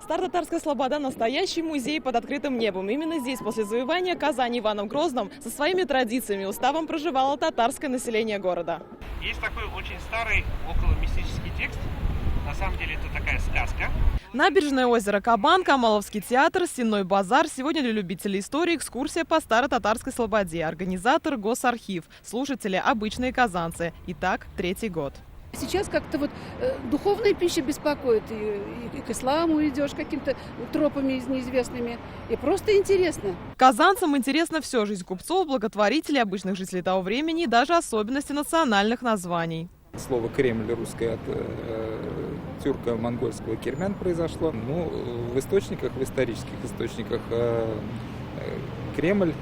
Старо-татарская слобода – настоящий музей под открытым небом. Именно здесь после завоевания Казани Иваном Грозным со своими традициями и уставом проживало татарское население города. Есть такой очень старый околомистический текст. На самом деле это такая сказка. Набережное озеро Кабан, Камаловский театр, Сенной базар. Сегодня для любителей истории экскурсия по старо-татарской слободе. Организатор – Госархив. Слушатели – обычные казанцы. И так 3-й год. Сейчас как-то вот духовная пища беспокоит. И к исламу идешь какими-то тропами неизвестными. И просто интересно. Казанцам интересна все: жизнь купцов, благотворителей, обычных жителей того времени и даже особенности национальных названий. Слово «Кремль» русское от тюрко-монгольского «кермян» произошло. Ну, в источниках, в исторических источниках Кремль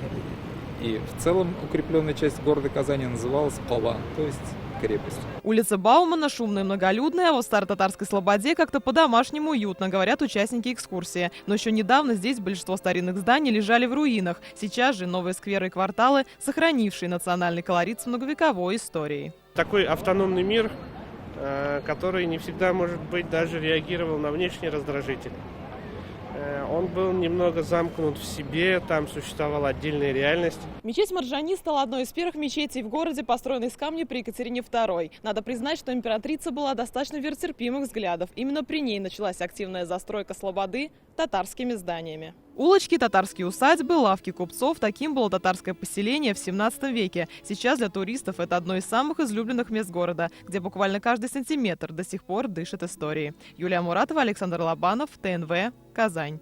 и в целом укрепленная часть города Казани называлась Кала, то есть крепость. Улица Баумана шумная и многолюдная, а вот в старо-татарской слободе как-то по-домашнему уютно, говорят участники экскурсии. Но еще недавно здесь большинство старинных зданий лежали в руинах. Сейчас же новые скверы и кварталы, сохранившие национальный колорит с многовековой историей. Такой автономный мир, который не всегда, может быть, даже реагировал на внешние раздражители. Он был немного замкнут в себе, там существовала отдельная реальность. Мечеть Марджани стала одной из первых мечетей в городе, построенной из камня при Екатерине II. Надо признать, что императрица была достаточно веротерпимых взглядов. Именно при ней началась активная застройка слободы татарскими зданиями. Улочки, татарские усадьбы, лавки купцов – таким было татарское поселение в 17 веке. Сейчас для туристов это одно из самых излюбленных мест города, где буквально каждый сантиметр до сих пор дышит историей. Юлия Муратова, Александр Лобанов, ТНВ, Казань.